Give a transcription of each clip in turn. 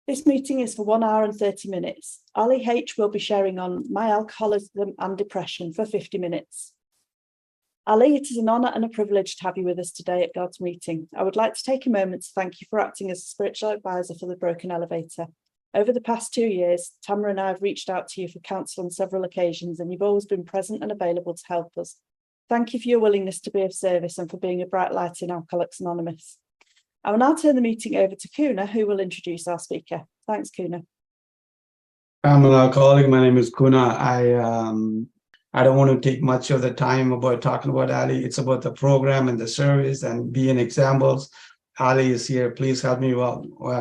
This meeting is for 1 hour and 30 minutes. Ali H will be sharing on my alcoholism and depression for 50 minutes. Ali, it is an honour and a privilege to have you with us today at God's meeting. I would like to take a moment to thank you for acting as a spiritual advisor for the Broken Elevator. Over the past 2 years, Tamara and I have reached out to you for counsel on several occasions, and you've always been present and available to help us. Thank you for your willingness to be of service and for being a bright light in Alcoholics Anonymous. I will now turn the meeting over to Kuna, who will introduce our speaker. Thanks, Kuna. I'm an alcoholic. My name is Kuna. I don't want to take much of the time about talking about Ali. It's about the program and the service and being examples. Ali is here. Please help me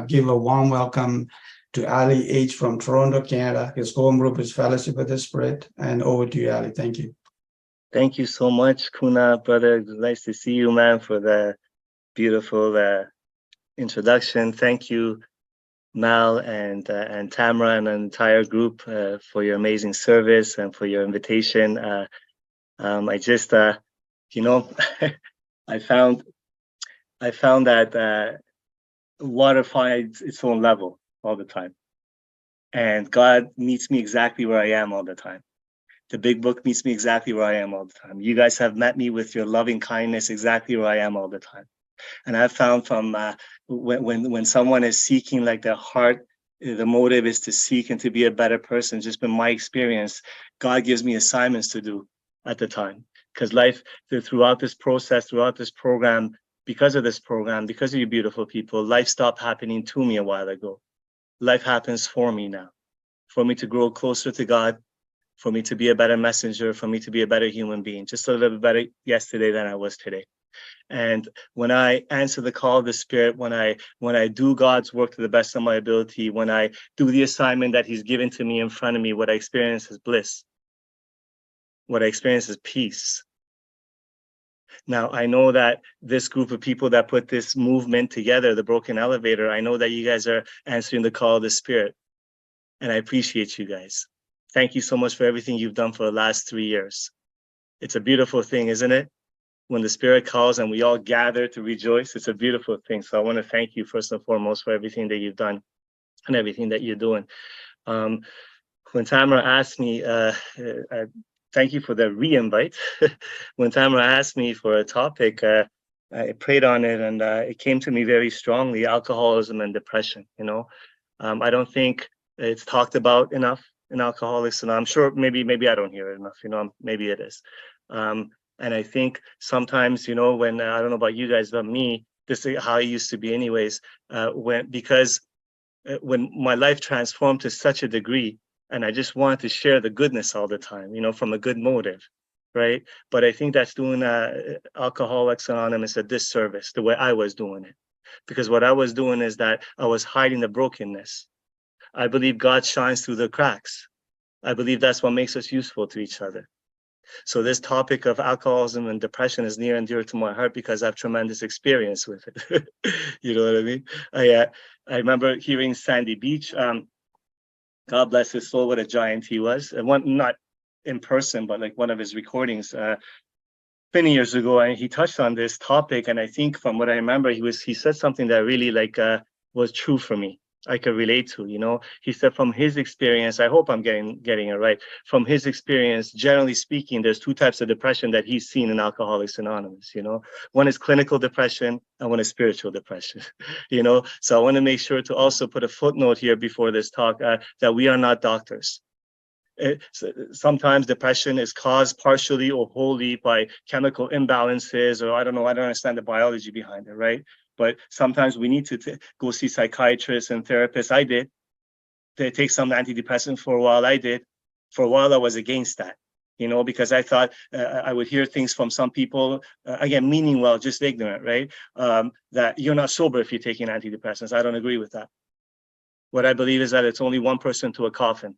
give a warm welcome to Ali H from Toronto, Canada. His home group is Fellowship of the Spirit. And over to you, Ali. Thank you. Thank you so much, Kuna, brother. Nice to see you, man, for the beautiful introduction. Thank you, Mal and Tamara and the entire group for your amazing service and for your invitation. I just, I found that water finds its own level all the time, and God meets me exactly where I am all the time. The big book meets me exactly where I am all the time. You guys have met me with your loving kindness exactly where I am all the time. And I've found from when someone is seeking, like their heart, the motive is to seek and to be a better person. Just been my experience. God gives me assignments to do at the time, because life throughout this process, throughout this program, because of this program, because of you beautiful people, life stopped happening to me a while ago. Life happens for me now, for me to grow closer to God, for me to be a better messenger, for me to be a better human being, just a little bit better yesterday than I was today. And when I answer the call of the Spirit, when I do God's work to the best of my ability, when I do the assignment that He's given to me in front of me, what I experience is bliss. What I experience is peace. Now, I know that this group of people that put this movement together, the Broken Elevator, I know that you guys are answering the call of the Spirit. And I appreciate you guys. Thank you so much for everything you've done for the last 3 years. It's a beautiful thing, isn't it? When the Spirit calls and we all gather to rejoice, it's a beautiful thing. So I want to thank you first and foremost for everything that you've done and everything that you're doing. When Tamara asked me, thank you for the re-invite. When Tamara asked me for a topic, I prayed on it, and it came to me very strongly: alcoholism and depression. I don't think it's talked about enough in Alcoholics, and I'm sure maybe I don't hear it enough. Maybe it is. And I think sometimes, when I don't know about you guys, but me, this is how it used to be anyways, when my life transformed to such a degree, and I just wanted to share the goodness all the time, from a good motive, right? But I think that's doing Alcoholics Anonymous a disservice, the way I was doing it. Because what I was doing is that I was hiding the brokenness. I believe God shines through the cracks. I believe that's what makes us useful to each other. So this topic of alcoholism and depression is near and dear to my heart because I have tremendous experience with it. You know what I mean? I remember hearing Sandy Beach. God bless his soul, what a giant he was. And not in person, but like one of his recordings many years ago, and he touched on this topic. And I think from what I remember, he said something that really was true for me. I could relate to, he said from his experience, I hope I'm getting it right. From his experience, generally speaking, there's 2 types of depression that he's seen in Alcoholics Anonymous, One is clinical depression and one is spiritual depression, So I want to make sure to also put a footnote here before this talk that we are not doctors. Sometimes depression is caused partially or wholly by chemical imbalances, or I don't understand the biology behind it, right? But sometimes we need to go see psychiatrists and therapists. I did. They take some antidepressant for a while. I did. For a while, I was against that, because I thought I would hear things from some people, again, meaning well, just ignorant, right? That you're not sober if you're taking antidepressants. I don't agree with that. What I believe is that it's only one person to a coffin.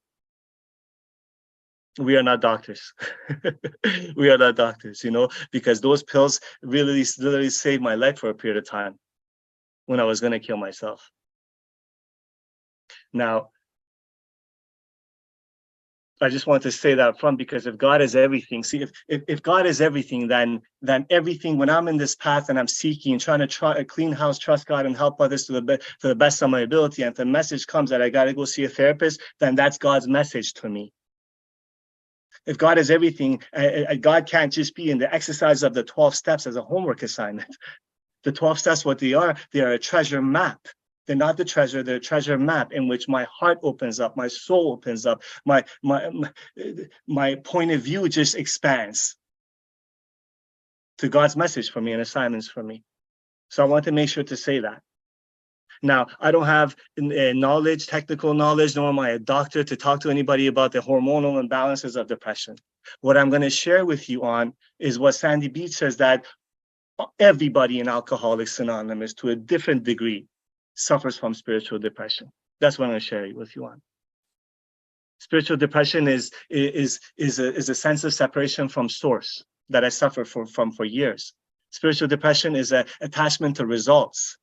We are not doctors. We are not doctors, because those pills really literally saved my life for a period of time when I was going to kill myself. Now, I just want to say that up front, because if God is everything, see, if God is everything, then everything, when I'm in this path and I'm seeking, trying to try a clean house, trust God and help others to the best of my ability, and if the message comes that I got to go see a therapist, then that's God's message to me. If God is everything, God can't just be in the exercise of the 12 steps as a homework assignment. The 12 steps, what they are a treasure map. They're not the treasure, they're a treasure map in which my heart opens up, my soul opens up, my point of view just expands to God's message for me and assignments for me. So I want to make sure to say that. Now, I don't have knowledge, technical knowledge, nor am I a doctor to talk to anybody about the hormonal imbalances of depression. What I'm going to share with you on is what Sandy Beach says, that everybody in Alcoholics Anonymous, to a different degree, suffers from spiritual depression. That's what I'm going to share with you on. Spiritual depression is a sense of separation from source that I suffer from for years. Spiritual depression is an attachment to results.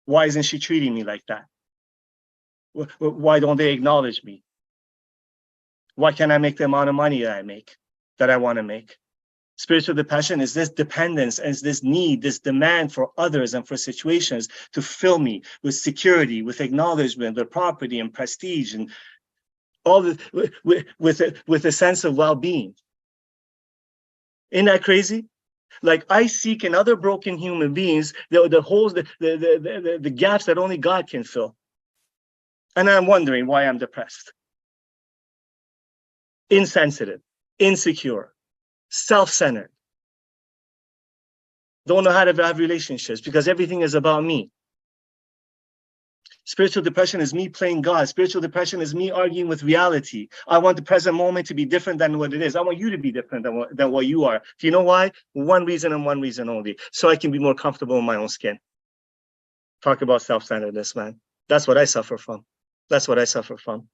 Why isn't she treating me like that? Why don't they acknowledge me? Why can't I make the amount of money that I want to make? Spiritual depression is this dependence and this need, this demand for others and for situations to fill me with security, with acknowledgement, with property and prestige, and all this, with a sense of well-being. Isn't that crazy? Like, I seek in other broken human beings the holes, the gaps that only God can fill. And I'm wondering why I'm depressed, insensitive, insecure, self-centered. Don't know how to have relationships because everything is about me. Spiritual depression is me playing God. Spiritual depression is me arguing with reality. I want the present moment to be different than what it is. I want you to be different than what you are. Do you know why? One reason and one reason only. So I can be more comfortable in my own skin. Talk about self-centeredness, man. That's what I suffer from. That's what I suffer from.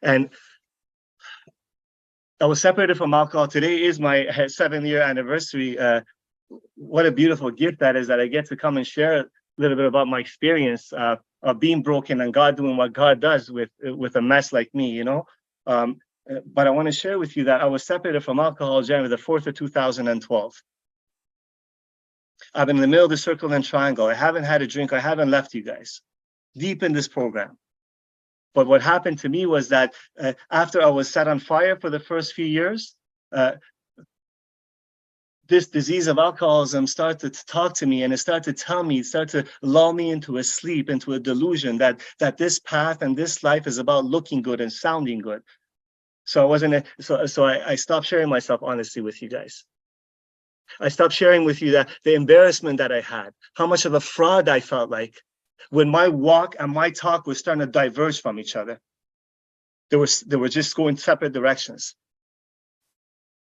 And I was separated from alcohol. Today is my 7-year anniversary. What a beautiful gift that is, that I get to come and share a little bit about my experience of being broken and God doing what God does with a mess like me, you know. But I want to share with you that I was separated from alcohol January the 4th of 2012. I've been in the middle of the circle and triangle. I haven't had a drink. I haven't left you guys deep in this program. But what happened to me was that after I was set on fire for the first few years, this disease of alcoholism started to talk to me, and it started to tell me, it started to lull me into a sleep, into a delusion that this path and this life is about looking good and sounding good. So I stopped sharing myself honestly with you guys. I stopped sharing with you that the embarrassment that I had, how much of a fraud I felt like, when my walk and my talk was starting to diverge from each other. They were just going separate directions.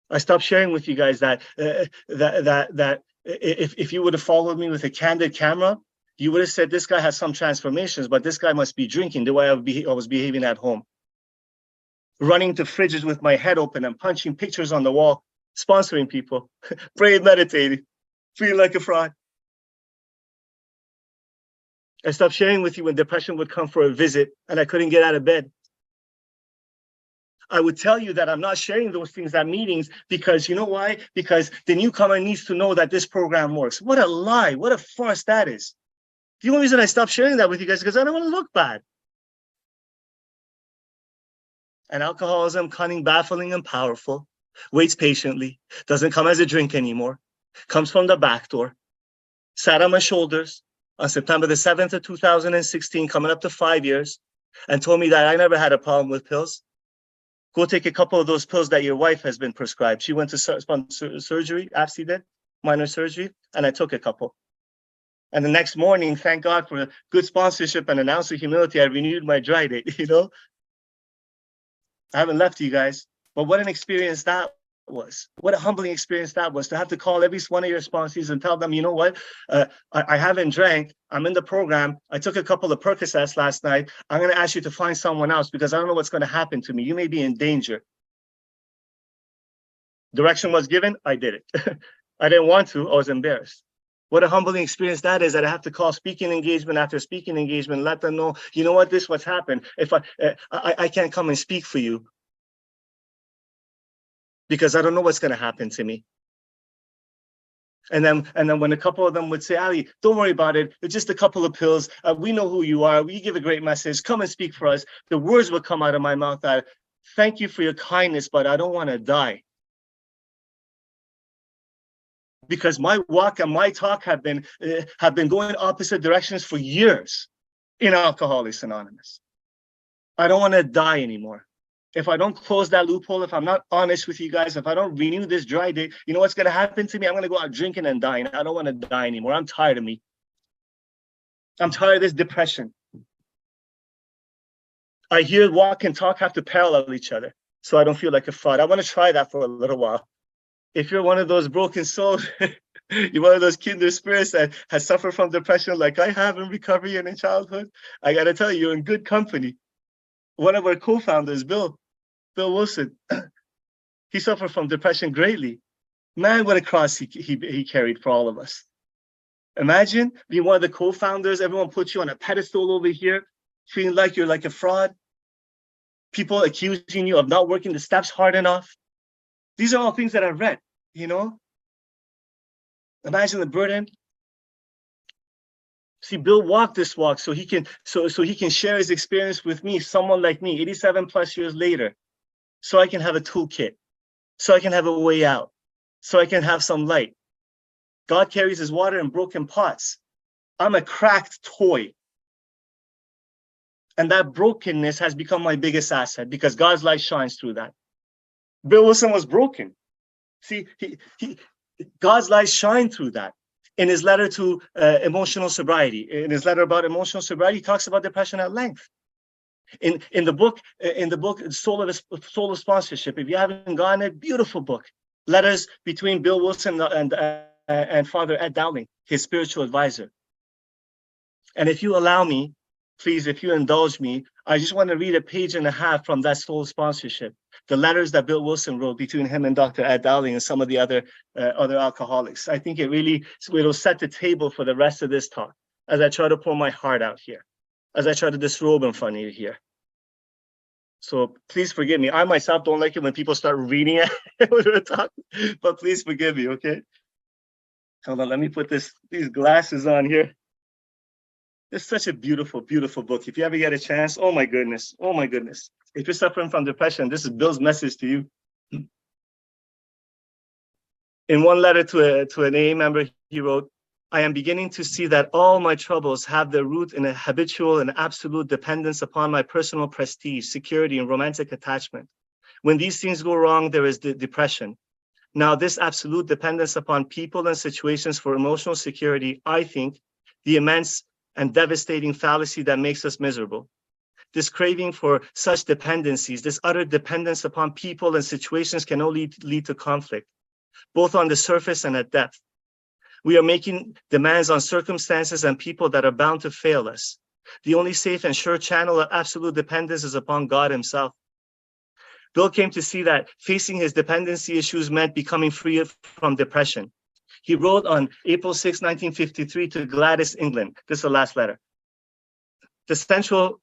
I stopped sharing with you guys that if you would have followed me with a candid camera, you would have said this guy has some transformations, but this guy must be drinking the way I was behaving at home. Running to fridges with my head open and punching pictures on the wall, sponsoring people, praying, meditating, feeling like a fraud. I stopped sharing with you when depression would come for a visit and I couldn't get out of bed. I would tell you that I'm not sharing those things at meetings because, you know why? Because the newcomer needs to know that this program works. What a lie. What a farce that is. The only reason I stopped sharing that with you guys is because I don't want to look bad. And alcoholism, cunning, baffling, and powerful, waits patiently, doesn't come as a drink anymore, comes from the back door, sat on my shoulders on September the 7th of 2016, coming up to 5 years, and told me that I never had a problem with pills. Go take a couple of those pills that your wife has been prescribed. She went to surgery, AFC did, minor surgery, and I took a couple. And the next morning, thank God for good sponsorship and an ounce of humility, I renewed my dry date, you know? I haven't left you guys, but what an experience that was. What a humbling experience that was, to have to call every one of your sponsors and tell them, you know what, I haven't drank, I'm in the program, I took a couple of Percocets last night, I'm going to ask you to find someone else because I don't know what's going to happen to me. You may be in danger. Direction was given, I did it. I didn't want to, I was embarrassed. What a humbling experience that is, that I have to call speaking engagement after speaking engagement, let them know, you know what, this is what's happened. If I can't come and speak for you, because I don't know what's going to happen to me. And then when a couple of them would say, Ali, don't worry about it. It's just a couple of pills. We know who you are. We give a great message. Come and speak for us. The words would come out of my mouth that, thank you for your kindness, but I don't want to die. Because my walk and my talk have been going opposite directions for years in Alcoholics Anonymous. I don't want to die anymore. If I don't close that loophole, if I'm not honest with you guys, if I don't renew this dry day, you know what's going to happen to me? I'm going to go out drinking and dying. I don't want to die anymore. I'm tired of me. I'm tired of this depression. I hear walk and talk have to parallel each other so I don't feel like a fraud. I want to try that for a little while. If you're one of those broken souls, you're one of those kinder spirits that has suffered from depression like I have in recovery and in childhood, I got to tell you, you're in good company. One of our co-founders, Bill Wilson, he suffered from depression greatly. Man, what a cross he carried for all of us. Imagine being one of the co-founders. Everyone puts you on a pedestal over here, feeling like you're like a fraud. People accusing you of not working the steps hard enough. These are all things that I've read, you know? Imagine the burden. See, Bill walked this walk so he can share his experience with me, someone like me, 87 plus years later, so I can have a toolkit, so I can have a way out, so I can have some light. God carries his water in broken pots. I'm a cracked toy. And that brokenness has become my biggest asset because God's light shines through that. Bill Wilson was broken. See, God's light shined through that. In his letter to emotional sobriety, in his letter about emotional sobriety, he talks about depression at length. In the book, Soul of Sponsorship, if you haven't gotten it, beautiful book. Letters between Bill Wilson and Father Ed Dowling, his spiritual advisor. And if you allow me, please, if you indulge me, I just want to read a page and a half from that Soul Sponsorship. The letters that Bill Wilson wrote between him and Dr. Ed Dowling and some of the other alcoholics. I think it'll set the table for the rest of this talk as I try to pour my heart out here, as I try to disrobe in front of you here. So please forgive me. I myself don't like it when people start reading it when we're talking, but please forgive me, okay? Hold on, let me put these glasses on here. It's such a beautiful, beautiful book. If you ever get a chance, oh my goodness. If you're suffering from depression, this is Bill's message to you. In one letter to an AA member, he wrote, I am beginning to see that all my troubles have their root in a habitual and absolute dependence upon my personal prestige, security, and romantic attachment. When these things go wrong, there is depression. Now, this absolute dependence upon people and situations for emotional security, I think, the immense and devastating fallacy that makes us miserable. This craving for such dependencies, this utter dependence upon people and situations can only lead to conflict, both on the surface and at depth. We are making demands on circumstances and people that are bound to fail us. The only safe and sure channel of absolute dependence is upon God himself. Bill came to see that facing his dependency issues meant becoming free from depression. He wrote on April 6, 1953 to Gladys, England. This is the last letter. The central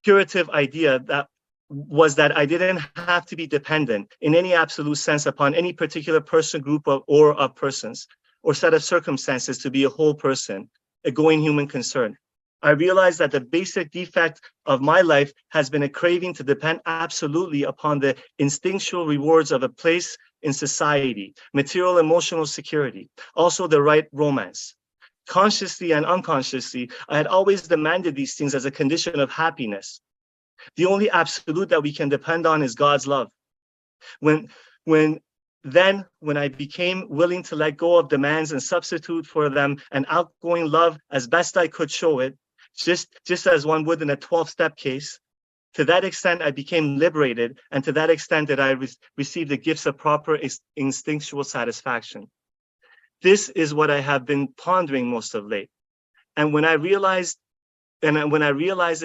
curative idea was that I didn't have to be dependent in any absolute sense upon any particular person, group or of persons or set of circumstances to be a whole person, a going human concern. I realized that the basic defect of my life has been a craving to depend absolutely upon the instinctual rewards of a place in society, material emotional security, also the right romance. Consciously and unconsciously, I had always demanded these things as a condition of happiness. The only absolute that we can depend on is God's love. When I became willing to let go of demands and substitute for them an outgoing love as best I could show it, just as one would in a 12-step case, to that extent, I became liberated, and to that extent that I received the gifts of proper instinctual satisfaction. This is what I have been pondering most of late. And when I realized it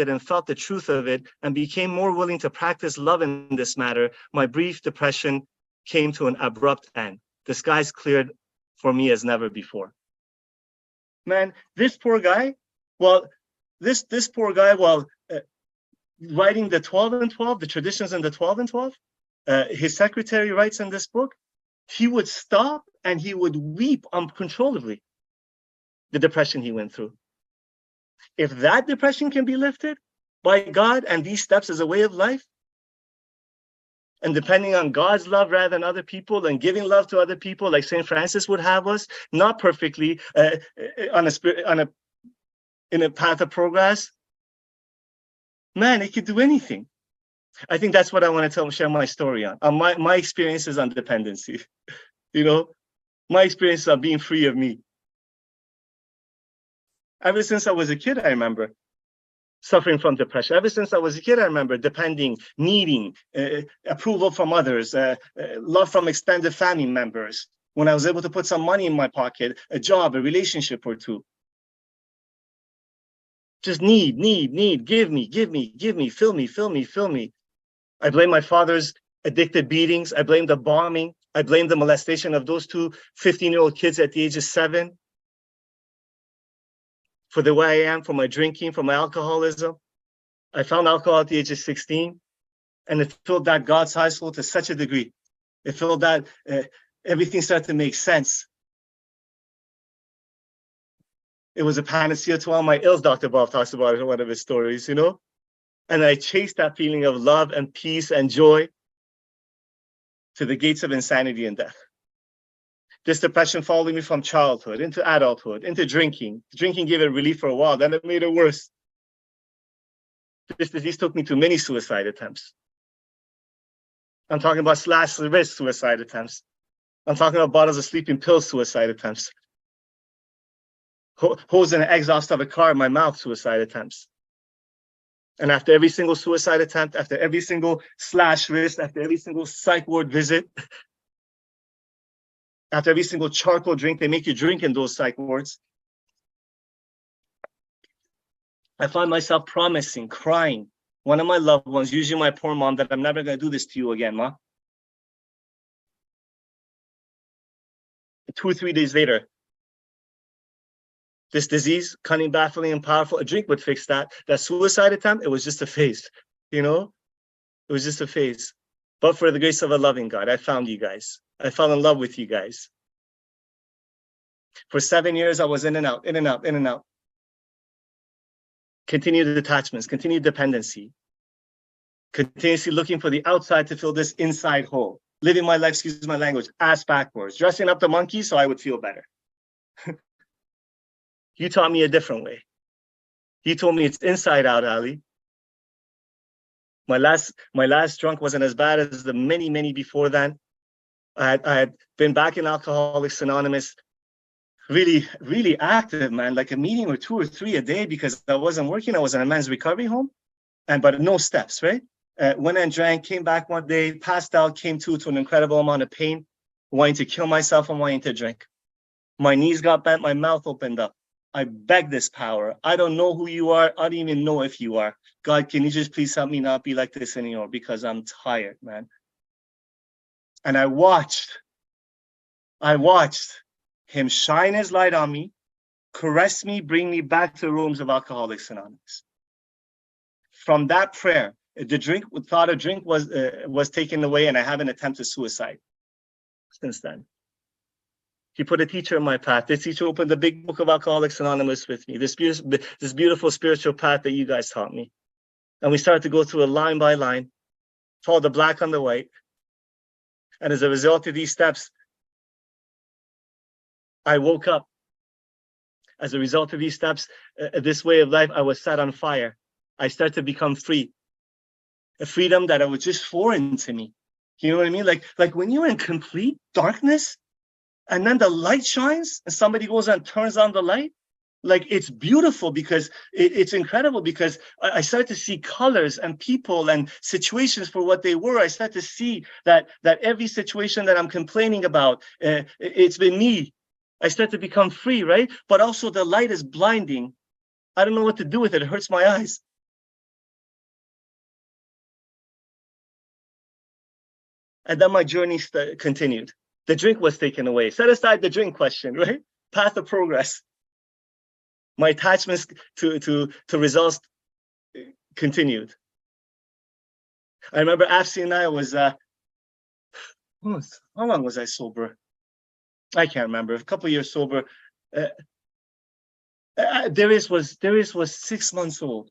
and felt the truth of it and became more willing to practice love in this matter, my brief depression came to an abrupt end. The skies cleared for me as never before. Man, this poor guy, writing the 12 and 12, the traditions in the 12 and 12, his secretary writes in this book, he would stop and he would weep uncontrollably, the depression he went through. If that depression can be lifted by God and these steps as a way of life, and depending on God's love rather than other people, and giving love to other people, like St. Francis would have us, not perfectly in a path of progress, man, it could do anything. I think that's what I want to share my story on my experiences on dependency. You know, my experiences of being free of me. Ever since I was a kid, I remember suffering from depression. Ever since I was a kid, I remember depending, needing approval from others, love from extended family members. When I was able to put some money in my pocket, a job, a relationship or two. Just need, give me, fill me. I blame my father's addicted beatings. I blame the bombing. I blame the molestation of those two 15-year-old kids at the age of 7. For the way I am, for my drinking, for my alcoholism. I found alcohol at the age of 16, and it filled that God-sized hole to such a degree. It filled that everything started to make sense. It was a panacea to all my ills, Dr. Bob talks about it in one of his stories, you know? And I chased that feeling of love and peace and joy to the gates of insanity and death. This depression followed me from childhood into adulthood, into drinking. Drinking gave it relief for a while, then it made it worse. This disease took me to many suicide attempts. I'm talking about slash wrist suicide attempts. I'm talking about bottles of sleeping pills suicide attempts. Hose and exhaust of a car in my mouth suicide attempts. And after every single suicide attempt, after every single slash wrist, after every single psych ward visit, after every single charcoal drink they make you drink in those psych wards, I find myself promising, crying, one of my loved ones, usually my poor mom, that I'm never going to do this to you again, Ma. 2 or 3 days later, this disease, cunning, baffling, and powerful, a drink would fix that. That suicide attempt, it was just a phase, you know? It was just a phase. But for the grace of a loving God, I found you guys. I fell in love with you guys. For 7 years, I was in and out, in and out, in and out. Continued detachments, continued dependency. Continuously looking for the outside to fill this inside hole. Living my life, excuse my language, ass backwards. Dressing up the monkey so I would feel better. You taught me a different way. You told me it's inside out, Ali. My last drunk wasn't as bad as the many before then. I had been back in Alcoholics Anonymous, really active, man, like a meeting or 2 or 3 a day, because I wasn't working. I was in a men's recovery home, but no steps, right? Went and drank, came back one day, passed out, came to an incredible amount of pain, wanting to kill myself and wanting to drink. My knees got bent, my mouth opened up. I beg this power. I don't know who you are. I don't even know if you are. God, can you just please help me not be like this anymore, because I'm tired, man. And I watched him shine his light on me, caress me, bring me back to the rooms of Alcoholics Anonymous. From that prayer, the thought of drink was taken away, and I haven't attempted suicide since then. He put a teacher in my path. This teacher opened the big book of Alcoholics Anonymous with me, this beautiful spiritual path that you guys taught me. And we started to go through it line by line, follow the black on the white. And as a result of these steps, I woke up. As a result of these steps, this way of life, I was set on fire. I started to become free. A freedom that was just foreign to me. You know what I mean? Like when you're in complete darkness, and then the light shines and somebody goes and turns on the light, like it's beautiful, because it's incredible, because I started to see colors and people and situations for what they were. I started to see that every situation that I'm complaining about, it's been me. I start to become free, right? But also the light is blinding. I don't know what to do with it. It hurts my eyes. And then my journey continued. The drink was taken away. Set aside the drink question, right? Path of progress. My attachments to results continued. I remember Afsi and I was how long was I sober? I can't remember. A couple of years sober. Darius was 6 months old.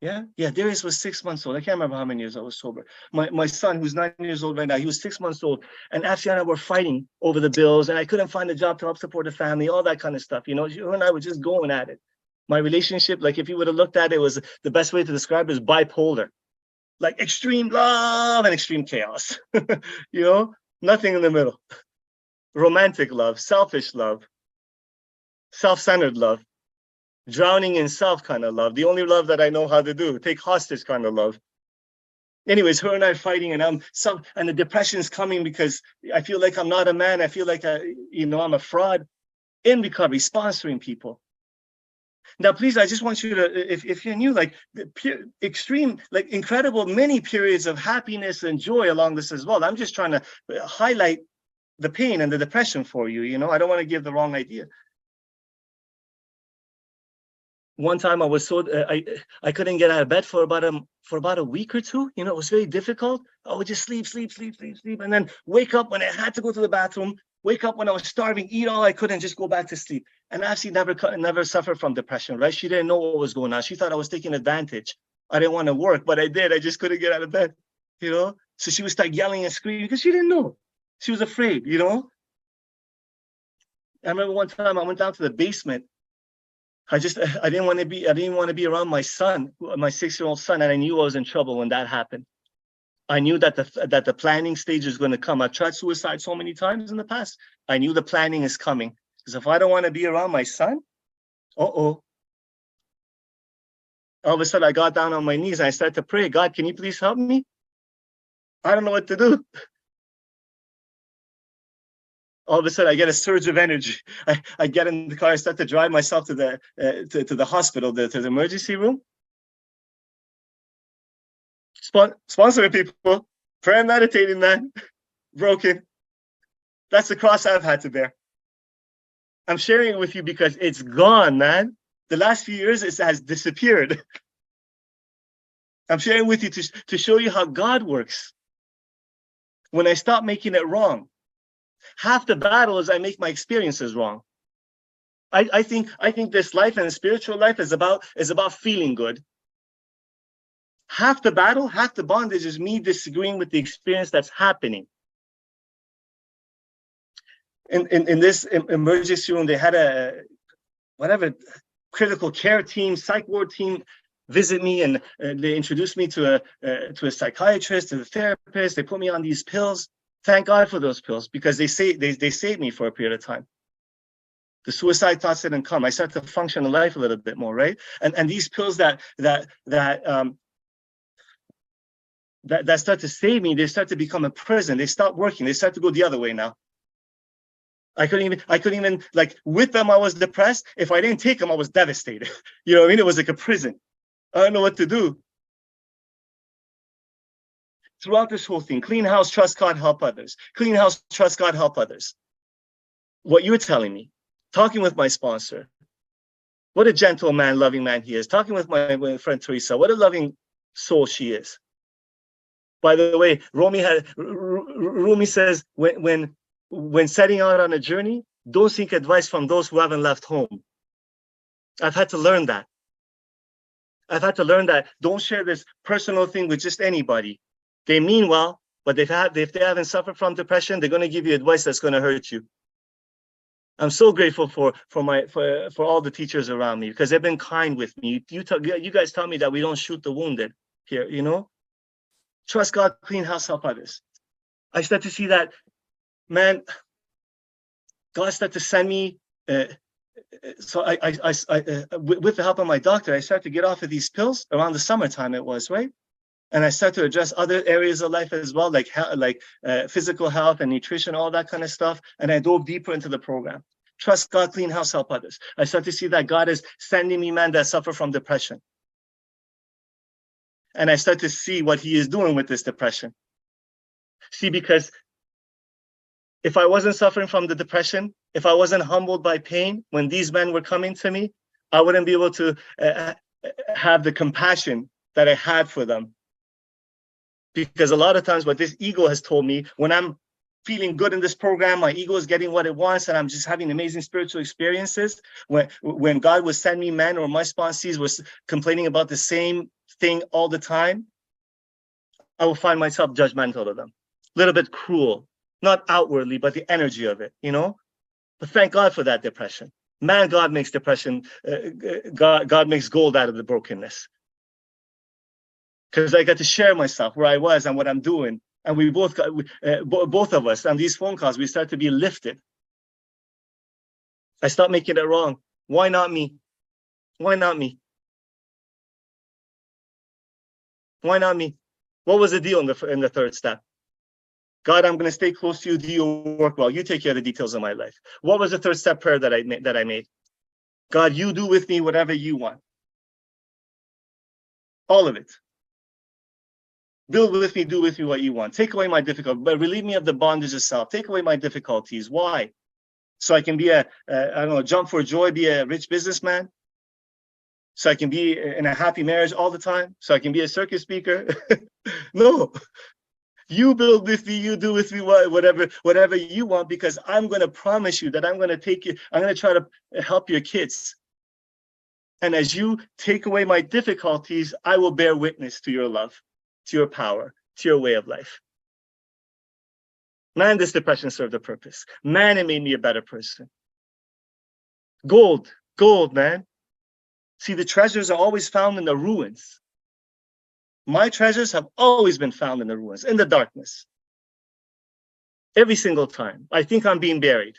Yeah, Darius was 6 months old. I can't remember how many years I was sober. My son, who's 9 years old right now, he was 6 months old. And Ashley and I were fighting over the bills, and I couldn't find a job to help support the family, all that kind of stuff. You know, her and I were just going at it. My relationship, like if you would have looked at it, was the best way to describe it is bipolar. Like extreme love and extreme chaos. You know, nothing in the middle. Romantic love, selfish love, self-centered love, drowning in self kind of love, the only love that I know how to do, take hostage kind of love. Anyways, her and I fighting, and and the depression is coming because I feel like I'm not a man. I feel like I'm a fraud in recovery, sponsoring people. Now, please, I just want you to, if you're new, like extreme, like incredible many periods of happiness and joy along this as well. I'm just trying to highlight the pain and the depression for you. You know, I don't want to give the wrong idea. One time I was so I couldn't get out of bed for about a week or two. You know, it was very difficult. I would just sleep, and then wake up when I had to go to the bathroom. Wake up when I was starving, eat all I could, and just go back to sleep. And Ashley never suffered from depression, right? She didn't know what was going on. She thought I was taking advantage. I didn't want to work, but I did. I just couldn't get out of bed, you know? So she would start yelling and screaming because she didn't know. She was afraid, you know? I remember one time I went down to the basement. I didn't want to be around my son, my 6-year-old son, and I knew I was in trouble when that happened. I knew that the planning stage is going to come. I've tried suicide so many times in the past. I knew the planning is coming. Because if I don't want to be around my son, all of a sudden I got down on my knees and I started to pray, God, can you please help me? I don't know what to do. All of a sudden I get a surge of energy. I get in the car, I start to drive myself to the hospital, to the emergency room. Sponsoring people, prayer and meditating, man. Broken. That's the cross I've had to bear. I'm sharing it with you because it's gone, man. The last few years, it has disappeared. I'm sharing with you to show you how God works. When I stop making it wrong, half the battle is I make my experiences wrong. I think this life and spiritual life is about feeling good. Half the battle, half the bondage is me disagreeing with the experience that's happening. In this emergency room, they had a critical care team, psych ward team visit me, and they introduced me to a psychiatrist, to a therapist. They put me on these pills. Thank God for those pills, because they saved me for a period of time. The suicide thoughts didn't come. I started to function in life a little bit more, right? And these pills that start to save me, they start to become a prison. They stop working. They start to go the other way now. I couldn't even like with them. I was depressed. If I didn't take them, I was devastated. You know what I mean? It was like a prison. I don't know what to do. Throughout this whole thing, clean house, trust God, help others. Clean house, trust God, help others. What you're telling me, talking with my sponsor, what a gentle man, loving man he is. Talking with my friend Teresa, what a loving soul she is. By the way, Rumi says, when setting out on a journey, don't seek advice from those who haven't left home. I've had to learn that. Don't share this personal thing with just anybody. They mean well, but if they haven't suffered from depression, they're going to give you advice that's going to hurt you. I'm so grateful for all the teachers around me, because they've been kind with me. You guys tell me that we don't shoot the wounded here, you know? Trust God, clean house, help others. I start to see that, man, God started to send me, so I with the help of my doctor, I started to get off of these pills around the summertime it was, right? And I started to address other areas of life as well, like physical health and nutrition, all that kind of stuff. And I dove deeper into the program. Trust God, clean house, help others. I started to see that God is sending me men that suffer from depression. And I start to see what he is doing with this depression. See, because if I wasn't suffering from the depression, if I wasn't humbled by pain when these men were coming to me, I wouldn't be able to have the compassion that I had for them. Because a lot of times what this ego has told me, when I'm feeling good in this program. My ego is getting what it wants, and I'm just having amazing spiritual experiences. When God would send me men, or my sponsees was complaining about the same thing all the time, I will find myself judgmental of them, a little bit cruel, not outwardly, but the energy of it, you know. But thank God for that depression. Man, God makes depression. God makes gold out of the brokenness. Because I got to share myself, where I was and what I'm doing. And we both got, both of us on these phone calls, we start to be lifted. I stopped making it wrong. Why not me? Why not me? Why not me? What was the deal in the third step? God, I'm going to stay close to you. Do your work well. You take care of the details of my life. What was the third step prayer that I made? God, you do with me whatever you want. All of it. Build with me, do with me what you want. Take away my difficulties, but relieve me of the bondage of self. Take away my difficulties. Why? So I can be I don't know, jump for joy, be a rich businessman. So I can be in a happy marriage all the time. So I can be a circus speaker. No. You build with me, you do with me whatever you want, because I'm going to promise you that I'm going to take you, I'm going to try to help your kids. And as you take away my difficulties, I will bear witness to your love, to your power, to your way of life. Man, this depression served a purpose. Man, it made me a better person. Gold, man. See, the treasures are always found in the ruins. My treasures have always been found in the ruins, in the darkness. Every single time. I think I'm being buried.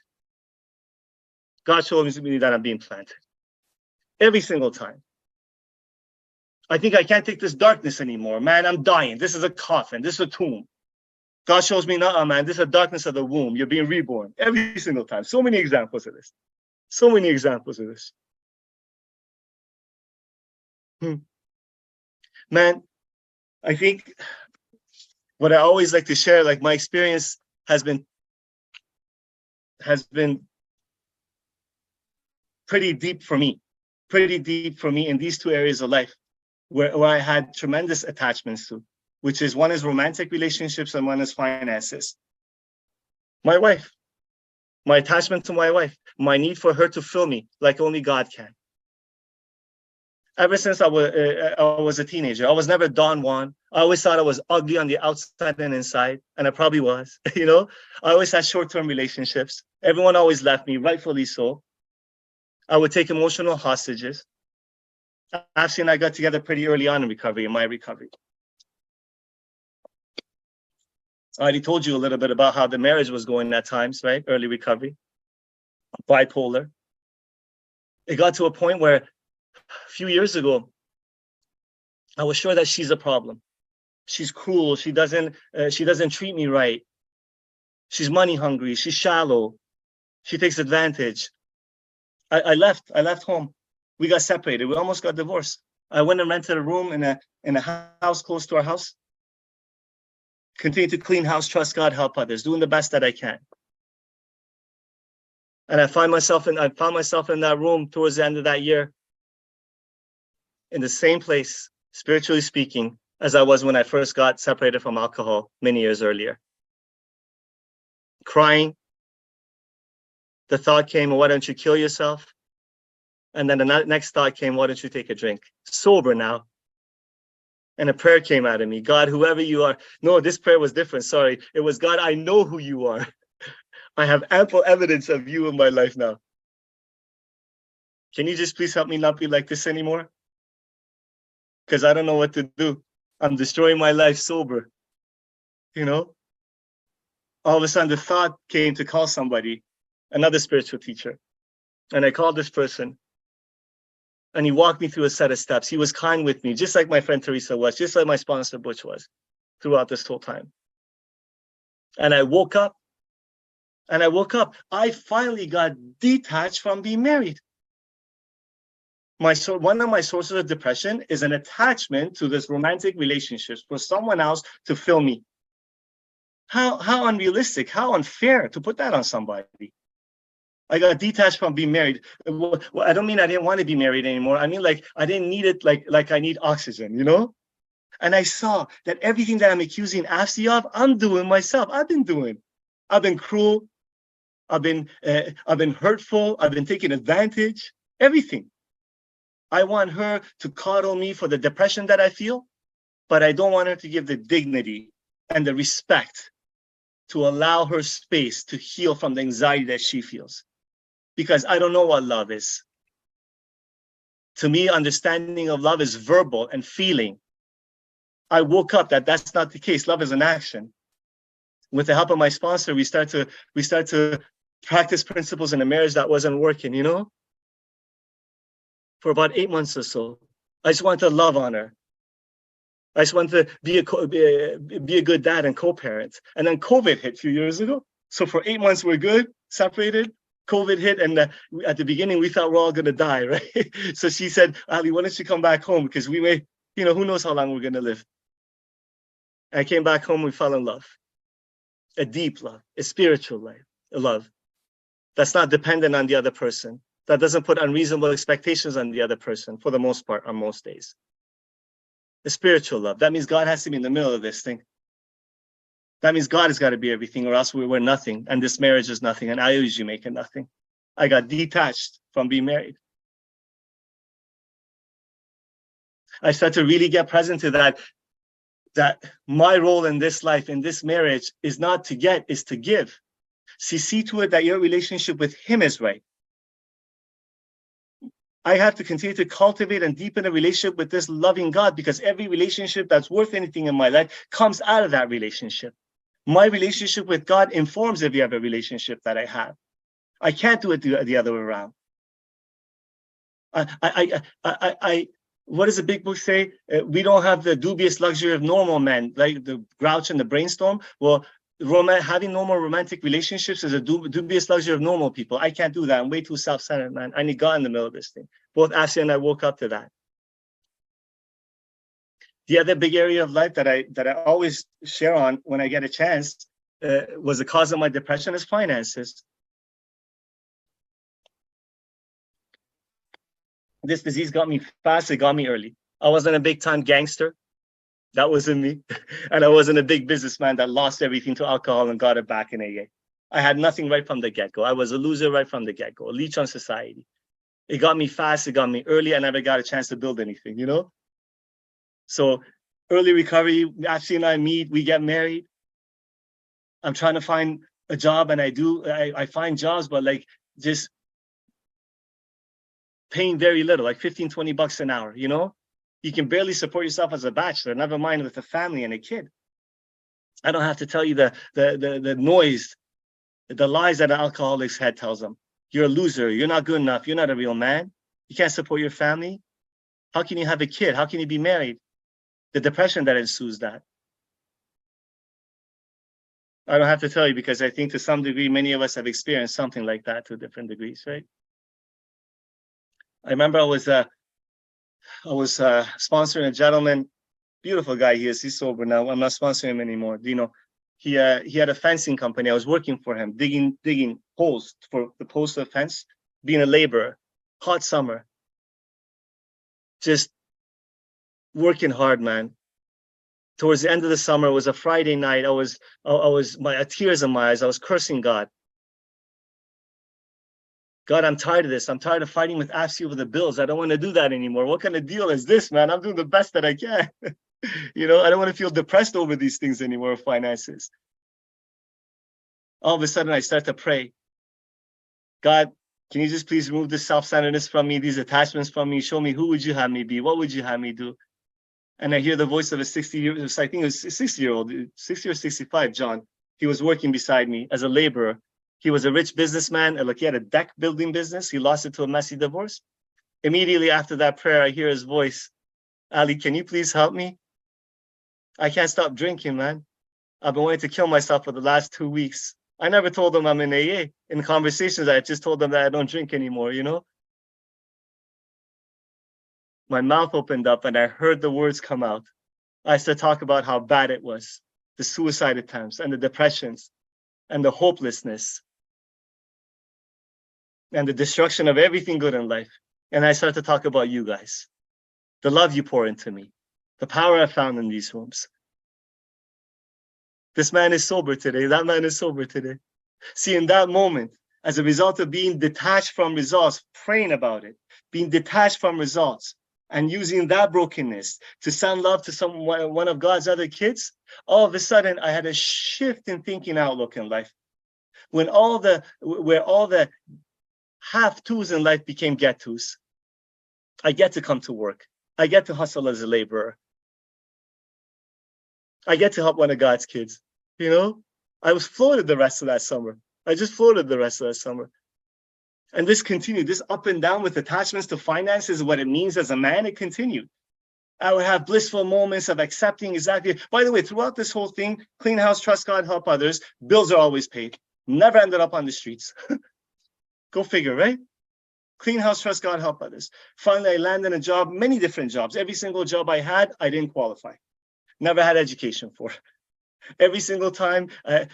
God shows me that I'm being planted. Every single time. I think I can't take this darkness anymore. Man, I'm dying. This is a coffin. This is a tomb. God shows me, nah, man, this is a darkness of the womb. You're being reborn. Every single time. So many examples of this. So many examples of this. Man, I think what I always like to share, like my experience has been pretty deep for me in these two areas of life where I had tremendous attachments to, which is one is romantic relationships and one is finances. My wife, my attachment to my wife, my need for her to fill me like only God can. Ever since I was a teenager, I was never Don Juan. I always thought I was ugly on the outside and inside, and I probably was, you know? I always had short-term relationships. Everyone always left me, rightfully so. I would take emotional hostages. Ashley and I got together pretty early on in my recovery. I already told you a little bit about how the marriage was going at times, right? Early recovery, bipolar. It got to a point where a few years ago, I was sure that she's a problem. She's cruel. She doesn't treat me right. She's money hungry. She's shallow. She takes advantage. I left home. We got separated. We almost got divorced. I went and rented a room in a house close to our house. Continue to clean house, trust God, help others, doing the best that I can. And I found myself in that room towards the end of that year, in the same place, spiritually speaking, as I was when I first got separated from alcohol many years earlier. Crying. The thought came, why don't you kill yourself? And then the next thought came, why don't you take a drink? Sober now. And a prayer came out of me. God, whoever you are. No, this prayer was different. Sorry. It was, God, I know who you are. I have ample evidence of you in my life now. Can you just please help me not be like this anymore? Because I don't know what to do. I'm destroying my life sober. You know? All of a sudden, the thought came to call somebody, another spiritual teacher. And I called this person. And he walked me through a set of steps. He was kind with me, just like my friend Teresa was, just like my sponsor Butch was throughout this whole time. And I woke up. I finally got detached from being married. One of my sources of depression is an attachment to this romantic relationships for someone else to fill me. How unrealistic, how unfair to put that on somebody. I got detached from being married. Well, I don't mean I didn't want to be married anymore. I mean, like, I didn't need it like I need oxygen, you know? And I saw that everything that I'm accusing Ashley of, I'm doing myself. I've been doing. I've been cruel. I've been hurtful. I've been taking advantage. Everything. I want her to coddle me for the depression that I feel, but I don't want her to give the dignity and the respect to allow her space to heal from the anxiety that she feels. Because I don't know what love is. To me, understanding of love is verbal and feeling. I woke up that that's not the case. Love is an action. With the help of my sponsor, we start to practice principles in a marriage that wasn't working, you know? For about 8 months or so. I just wanted to love on her. I just wanted to be a good dad and co-parent. And then COVID hit a few years ago. So for 8 months, we're good, separated. COVID hit, and at the beginning, we thought we're all going to die, right? So she said, Ali, why don't you come back home? Because we may, you know, who knows how long we're going to live. I came back home, we fell in love. A deep love, a spiritual love that's not dependent on the other person, that doesn't put unreasonable expectations on the other person for the most part, on most days. A spiritual love. That means God has to be in the middle of this thing. That means God has got to be everything, or else we're nothing. And this marriage is nothing. And I usually make it nothing. I got detached from being married. I started to really get present to that my role in this life, in this marriage, is not to get, is to give. See to it that your relationship with him is right. I have to continue to cultivate and deepen a relationship with this loving God, because every relationship that's worth anything in my life comes out of that relationship. My relationship with God informs every other relationship that I have. I can't do it the other way around. What does the big book say? We don't have the dubious luxury of normal men, like the Grouch and the Brainstorm. Well, having normal romantic relationships is a dubious luxury of normal people. I can't do that. I'm way too self-centered, man. I need God in the middle of this thing. Both Asya and I woke up to that. The other big area of life that I always share on when I get a chance was the cause of my depression is finances. This disease got me fast. It got me early. I wasn't a big-time gangster. That wasn't me. And I wasn't a big businessman that lost everything to alcohol and got it back in AA. I had nothing right from the get-go. I was a loser right from the get-go, a leech on society. It got me fast. It got me early. I never got a chance to build anything, you know? So early recovery, Ashley and I meet, we get married. I'm trying to find a job, and I find jobs, but like just paying very little, like 15, 20 bucks an hour, you know? You can barely support yourself as a bachelor, never mind with a family and a kid. I don't have to tell you the noise, the lies that an alcoholic's head tells them. You're a loser. You're not good enough. You're not a real man. You can't support your family. How can you have a kid? How can you be married? The depression that ensues that. I don't have to tell you, because I think to some degree, many of us have experienced something like that to different degrees, right? I remember I was sponsoring a gentleman, beautiful guy he is. He's sober now. I'm not sponsoring him anymore. You know, he had a fencing company. I was working for him, digging holes for the post of fence, being a laborer, hot summer, just working hard, man. Towards the end of the summer, it was a Friday night. I was tears in my eyes. I was cursing God. God, I'm tired of this. I'm tired of fighting with Afsi over the bills. I don't want to do that anymore. What kind of deal is this, man? I'm doing the best that I can. You know, I don't want to feel depressed over these things anymore, finances. All of a sudden, I start to pray. God, can you just please remove this self-centeredness from me, these attachments from me? Show me, who would you have me be? What would you have me do? And I hear the voice of a 60-year-old, I think it was 60-year-old, 60 or 65, John. He was working beside me as a laborer. He was a rich businessman. Like, he had a deck building business. He lost it to a messy divorce. Immediately after that prayer, I hear his voice. Ali, can you please help me? I can't stop drinking, man. I've been wanting to kill myself for the last 2 weeks. I never told them I'm in AA. In conversations, I just told them that I don't drink anymore, you know? My mouth opened up and I heard the words come out. I started to talk about how bad it was, the suicide attempts and the depressions and the hopelessness and the destruction of everything good in life. And I started to talk about you guys, the love you pour into me, the power I found in these rooms. This man is sober today. That man is sober today. See, in that moment, as a result of being detached from results, praying about it, being detached from results, and using that brokenness to send love to one of God's other kids, all of a sudden I had a shift in thinking outlook in life. Where all the have-tos in life became get-tos. I get to come to work. I get to hustle as a laborer. I get to help one of God's kids. I was floated the rest of that summer. I just floated the rest of that summer. And this continued, this up and down with attachments to finances, what it means as a man, it continued. I would have blissful moments of accepting exactly. By the way, throughout this whole thing, clean house, trust God, help others, bills are always paid. Never ended up on the streets. Go figure, right? Clean house, trust God, help others. Finally, I landed a job, many different jobs. Every single job I had, I didn't qualify. Never had education for. Every single time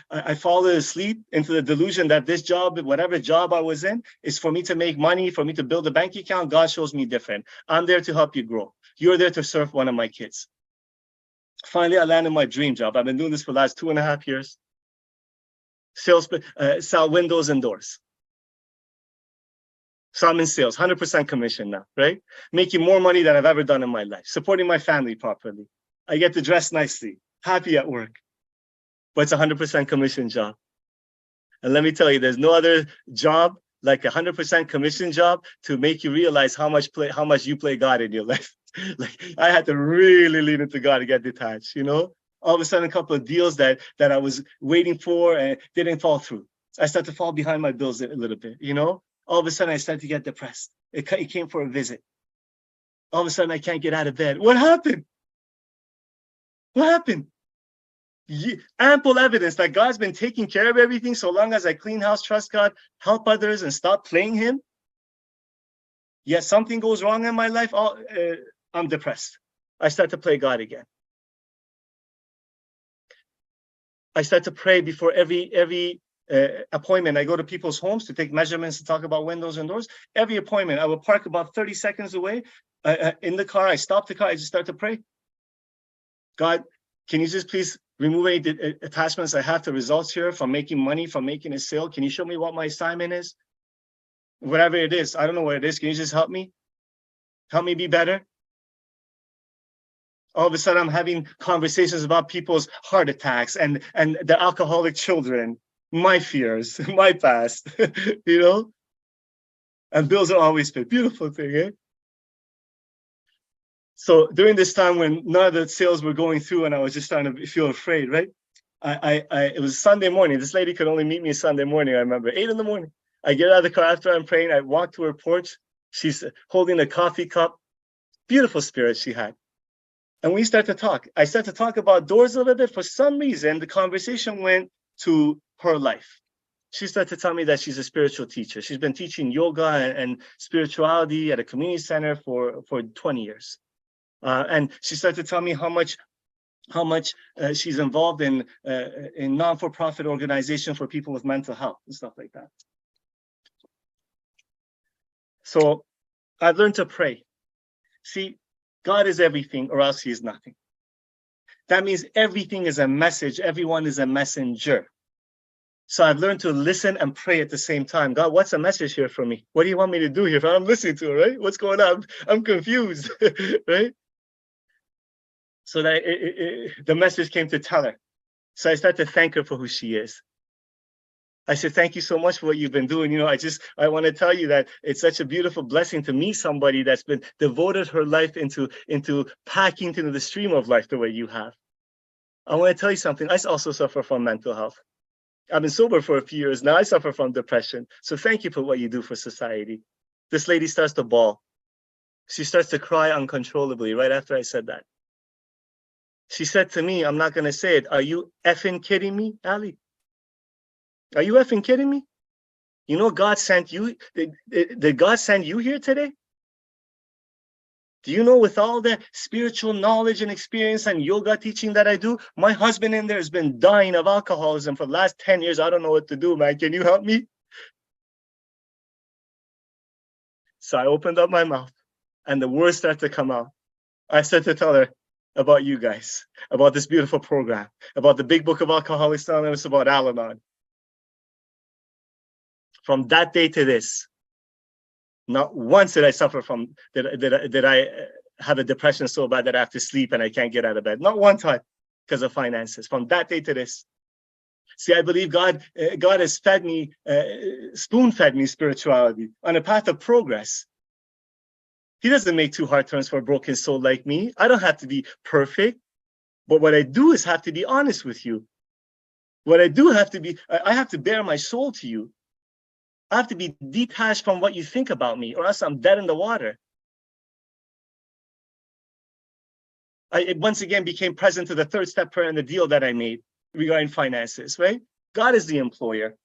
I fall asleep into the delusion that this job, whatever job I was in, is for me to make money, for me to build a bank account. God shows me different. I'm there to help you grow. You're there to serve one of my kids. Finally, I landed my dream job. I've been doing this for the last 2.5 years. Sell windows and doors. So I'm in sales, 100% commission now, right? Making more money than I've ever done in my life. Supporting my family properly. I get to dress nicely. Happy at work. But it's a 100% commission job. And let me tell you, there's no other job like a 100% commission job to make you realize how much you play God in your life. Like I had to really lean into God to get detached, All of a sudden, a couple of deals that I was waiting for and didn't fall through. I started to fall behind my bills a little bit, All of a sudden, I started to get depressed. It came for a visit. All of a sudden, I can't get out of bed. What happened? What happened? Ample evidence that God's been taking care of everything so long as I clean house, trust God, help others, and stop playing him. Yet something goes wrong in my life, I'm depressed. I start to play God again. I start to pray before every appointment. I go to people's homes to take measurements to talk about windows and doors. Every appointment, I will park about 30 seconds away in the car. I stop the car. I just start to pray. God, can you just please remove any attachments I have to results here from making money, from making a sale? Can you show me what my assignment is? Whatever it is, I don't know what it is. Can you just help me? Help me be better? All of a sudden, I'm having conversations about people's heart attacks and their alcoholic children, my fears, my past, And bills are always paid. Beautiful thing, eh? So during this time when none of the sales were going through and I was just starting to feel afraid, right? It was Sunday morning. This lady could only meet me Sunday morning, I remember, 8 in the morning. I get out of the car after I'm praying. I walk to her porch. She's holding a coffee cup. Beautiful spirit she had. And we start to talk. I start to talk about doors a little bit. For some reason, the conversation went to her life. She started to tell me that she's a spiritual teacher. She's been teaching yoga and spirituality at a community center for 20 years. And she started to tell me how much she's involved in non-for-profit organization for people with mental health and stuff like that. So I've learned to pray. See, God is everything or else he is nothing. That means everything is a message. Everyone is a messenger. So I've learned to listen and pray at the same time. God, what's a message here for me? What do you want me to do here? I'm listening to it, right? What's going on? I'm confused, right? So that the message came to tell her. So I started to thank her for who she is. I said, thank you so much for what you've been doing. I want to tell you that it's such a beautiful blessing to meet somebody that's been devoted her life into packing into the stream of life the way you have. I want to tell you something. I also suffer from mental health. I've been sober for a few years now. I suffer from depression. So thank you for what you do for society. This lady starts to bawl. She starts to cry uncontrollably right after I said that. She said to me, I'm not going to say it. Are you effing kidding me, Ali? Are you effing kidding me? God sent you. Did God send you here today? Do you know, with all the spiritual knowledge and experience and yoga teaching that I do, my husband in there has been dying of alcoholism for the last 10 years. I don't know what to do, man. Can you help me? So I opened up my mouth and the words started to come out. I started to tell her, about you guys, about this beautiful program, about the big book of Alcoholics Anonymous, about Al-Anon. From that day to this, not once did I suffer from, did I have a depression so bad that I have to sleep and I can't get out of bed. Not one time because of finances. From that day to this. See, I believe God has fed me, spoon-fed me spirituality on a path of progress. He doesn't make two hard turns for a broken soul like me. I don't have to be perfect. But what I do is have to be honest with you. What I do have to be, I have to bare my soul to you. I have to be detached from what you think about me, or else I'm dead in the water. I once again became present to the third step prayer and the deal that I made regarding finances, right? God is the employer.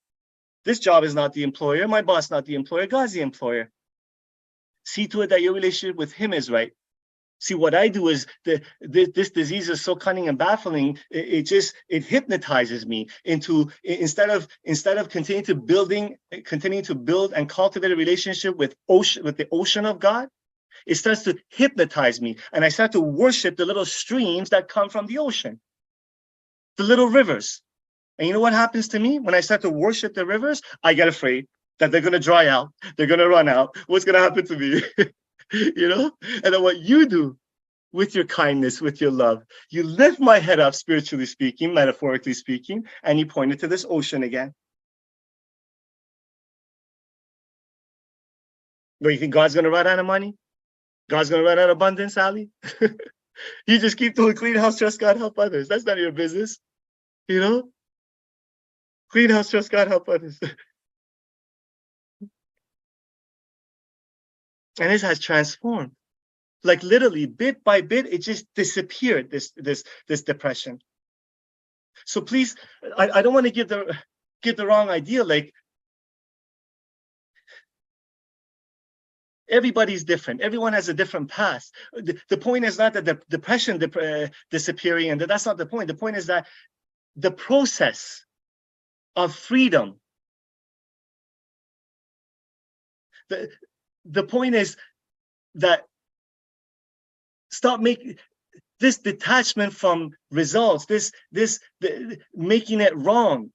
This job is not the employer. My boss not the employer. God's the employer. See to it that your relationship with him is right. See, what I do is this disease is so cunning and baffling. It hypnotizes me into, instead of continuing to build and cultivate a relationship with the ocean of God, it starts to hypnotize me, and I start to worship the little streams that come from the ocean, the little rivers. And you know what happens to me when I start to worship the rivers? I get afraid that they're going to dry out, they're going to run out. What's going to happen to me? You know? And then what you do with your kindness, with your love, you lift my head up, spiritually speaking, metaphorically speaking, and you point it to this ocean again. What, you think God's going to run out of money? God's going to run out of abundance, Ali? You just keep doing clean house, trust God, help others. That's none of your business. You know? Clean house, trust God, help others. And this has transformed. Like literally, bit by bit, it just disappeared, this depression. So please, I don't want to give the wrong idea. Like, everybody's different. Everyone has a different path. The point is not that the depression disappearing, and that's not the point. The point is that the process of freedom. The point is that stop making this detachment from results, making it wrong,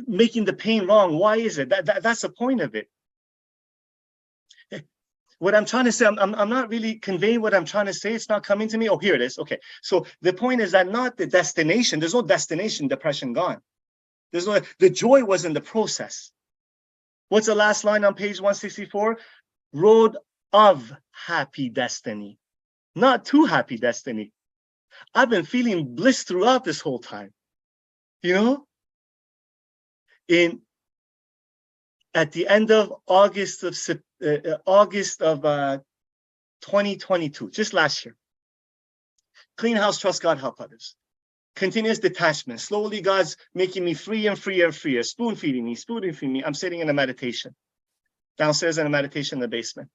making the pain wrong. Why is it? That's the point of it. What I'm trying to say, I'm not really conveying what I'm trying to say. It's not coming to me. Oh, here it is. Okay. So the point is that not the destination. There's no destination, depression gone. The joy was in the process. What's the last line on page 164? Road of happy destiny, not too happy destiny. I've been feeling bliss throughout this whole time. You know? At the end of August of 2022, just last year. Clean house, trust God, help others. Continuous detachment. Slowly, God's making me free and freer and freer. Spoon feeding me. I'm sitting in a meditation. Downstairs in a meditation in the basement.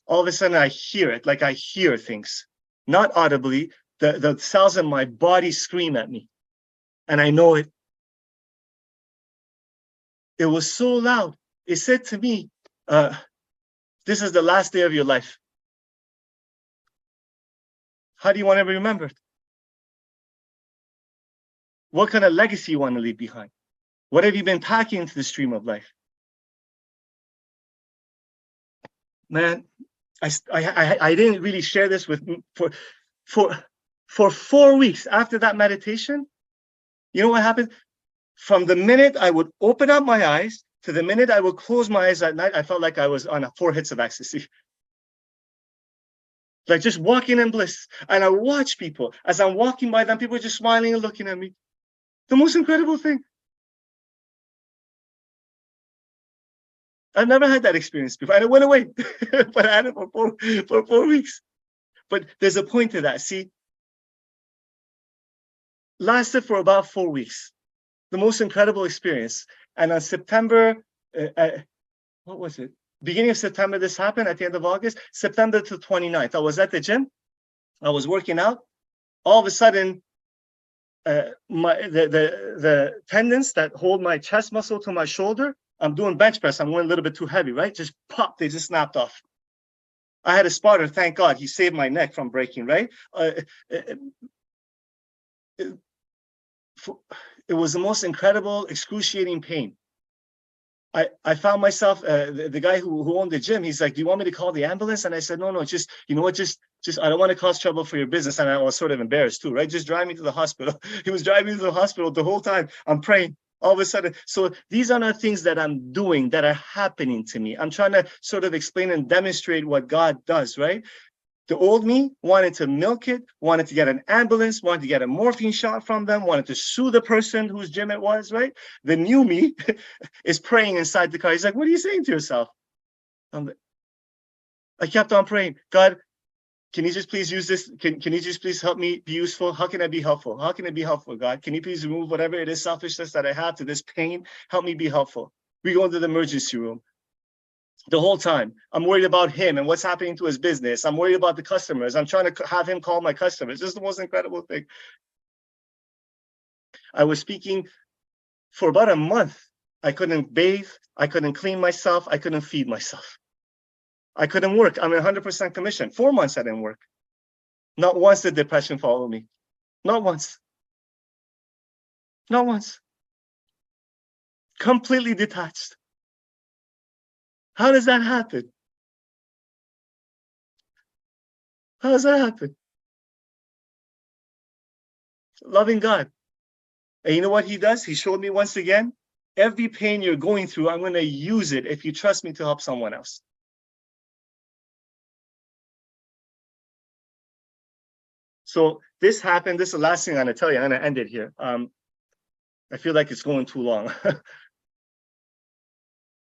All of a sudden, I hear it, like I hear things. Not audibly. The cells in my body scream at me. And I know it. It was so loud. It said to me, this is the last day of your life. How do you want to be remembered? What kind of legacy you want to leave behind? What have you been packing into the stream of life? Man, I didn't really share this with for 4 weeks after that meditation. You know what happened? From the minute I would open up my eyes to the minute I would close my eyes at night, I felt like I was on 4 hits of ecstasy. Like just walking in bliss. And I watch people. As I'm walking by them, people are just smiling and looking at me. The most incredible thing. I've never had that experience before. And it went away. But I had it for 4 weeks. But there's a point to that. See, lasted for about 4 weeks. The most incredible experience. And on September, what was it? Beginning of September, this happened at the end of August, September to 29th. I was at the gym. I was working out. All of a sudden, the tendons that hold my chest muscle to my shoulder, I'm doing bench press. I'm going a little bit too heavy, right? Just pop, they just snapped off. I had a spotter, thank God, he saved my neck from breaking, right? It was the most incredible, excruciating pain. I found myself, the guy who owned the gym, he's like, do you want me to call the ambulance? And I said, no, just, you know what, just, I don't want to cause trouble for your business. And I was sort of embarrassed too, right? Just drive me to the hospital. He was driving me to the hospital the whole time. I'm praying. All of a sudden, so these are not things that I'm doing that are happening to me. I'm trying to sort of explain and demonstrate what God does, right? The old me wanted to milk it, wanted to get an ambulance, wanted to get a morphine shot from them, wanted to sue the person whose gym it was, right? The new me is praying inside the car. He's like, what are you saying to yourself? I kept on praying, God, can you just please use this? Can you just please help me be useful? How can I be helpful? How can I be helpful, God? Can you please remove whatever it is, selfishness that I have to this pain? Help me be helpful. We go into the emergency room. The whole time, I'm worried about him and what's happening to his business. I'm worried about the customers. I'm trying to have him call my customers. This is the most incredible thing. I was speaking for about a month. I couldn't bathe. I couldn't clean myself. I couldn't feed myself. I couldn't work. I'm 100% commission. 4 months I didn't work. Not once did depression follow me. Not once. Not once. Completely detached. How does that happen? How does that happen? Loving God. And you know what he does? He showed me once again, every pain you're going through, I'm going to use it if you trust me to help someone else. So this happened. This is the last thing I'm going to tell you. I'm going to end it here. I feel like it's going too long.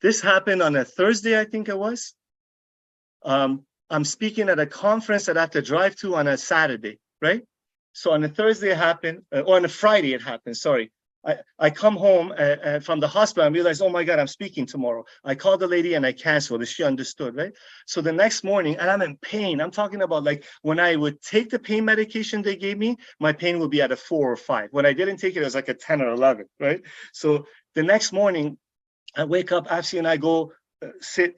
This happened on a Thursday, I think it was. I'm speaking at a conference that I have to drive to on a Saturday, right? So on a Thursday it happened, or on a Friday it happened, sorry. I come home from the hospital and realize, oh my God, I'm speaking tomorrow. I called the lady and I canceled it. She understood, right? So the next morning, and I'm in pain. I'm talking about like when I would take the pain medication they gave me, my pain would be at a 4 or 5. When I didn't take it, it was like a 10 or 11, right? So the next morning, I wake up, Afsi and I go sit.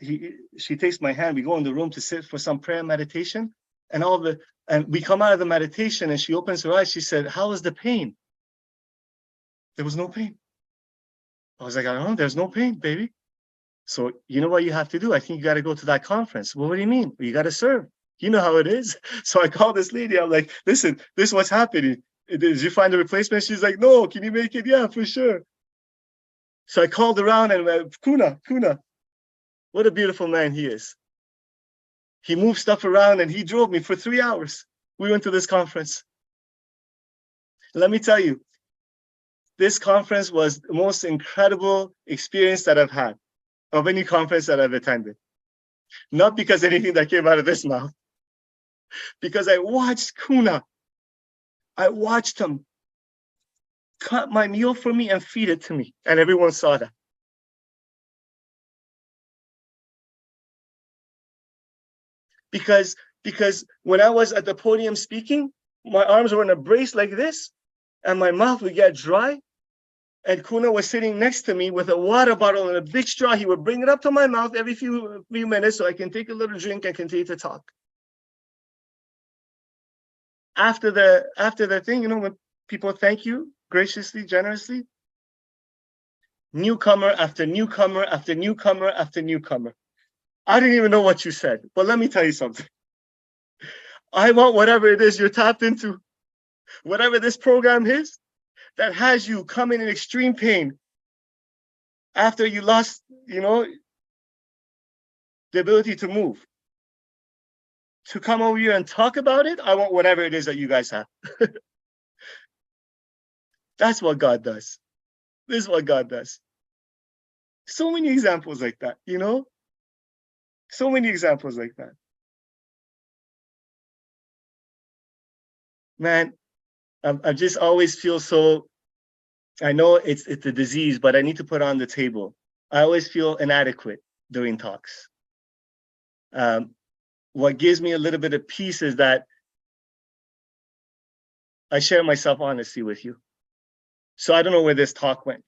She takes my hand. We go in the room to sit for some prayer meditation. And we come out of the meditation and she opens her eyes. She said, how is the pain? There was no pain. I was like, I don't know, there's no pain, baby. So you know what you have to do? I think you got to go to that conference. Well, what do you mean? Well, you got to serve. You know how it is. So I called this lady. I'm like, listen, this is what's happening. Did you find a replacement? She's like, no, can you make it? Yeah, for sure. So I called around and Kuna, what a beautiful man he is. He moved stuff around and he drove me for 3 hours. We went to this conference. Let me tell you, this conference was the most incredible experience that I've had of any conference that I've attended. Not because anything that came out of this mouth, because I watched Kuna. I watched him cut my meal for me and feed it to me. And everyone saw that. Because when I was at the podium speaking, my arms were in a brace like this, and my mouth would get dry. And Kuna was sitting next to me with a water bottle and a big straw. He would bring it up to my mouth every few minutes so I can take a little drink and continue to talk. After the thing, you know, when people thank you graciously, generously, newcomer after newcomer after newcomer after newcomer. I didn't even know what you said, but let me tell you something. I want whatever it is you're tapped into, whatever this program is, that has you coming in extreme pain after you lost, you know, the ability to move. To come over here and talk about it, I want whatever it is that you guys have. That's what God does. This is what God does. So many examples like that, you know? So many examples like that. Man, I just always feel so, I know it's a disease, but I need to put it on the table. I always feel inadequate during talks. What gives me a little bit of peace is that I share myself honestly with you. So I don't know where this talk went,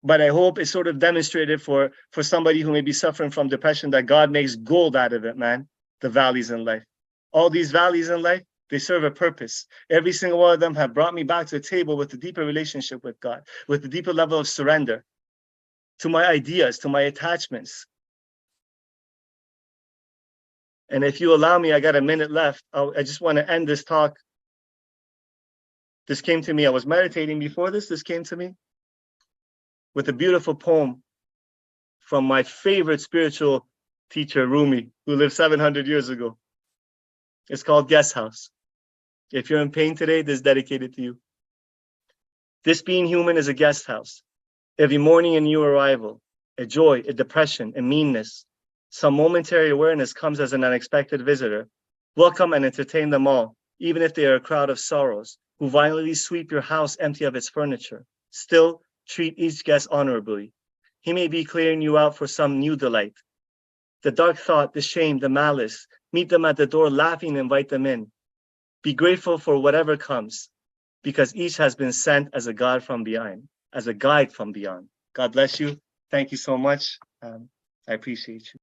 but I hope it's sort of demonstrated for somebody who may be suffering from depression that God makes gold out of it, man. the valleys in life. All these valleys in life, they serve a purpose. Every single one of them have brought me back to a table with a deeper relationship with God, with a deeper level of surrender to my ideas, to my attachments. And if you allow me, I got a minute left. I just want to end this talk. This came to me. I was meditating before this. This came to me with a beautiful poem from my favorite spiritual teacher, Rumi, who lived 700 years ago. It's called Guest House. If you're in pain today, this is dedicated to you. This being human is a guest house. Every morning a new arrival, a joy, a depression, a meanness. Some momentary awareness comes as an unexpected visitor. Welcome and entertain them all, even if they are a crowd of sorrows, who violently sweep your house empty of its furniture. Still, treat each guest honorably. He may be clearing you out for some new delight. The dark thought, the shame, the malice, meet them at the door laughing and invite them in. Be grateful for whatever comes, because each has been sent as a God from beyond, as a guide from beyond. God bless you. Thank you so much. I appreciate you.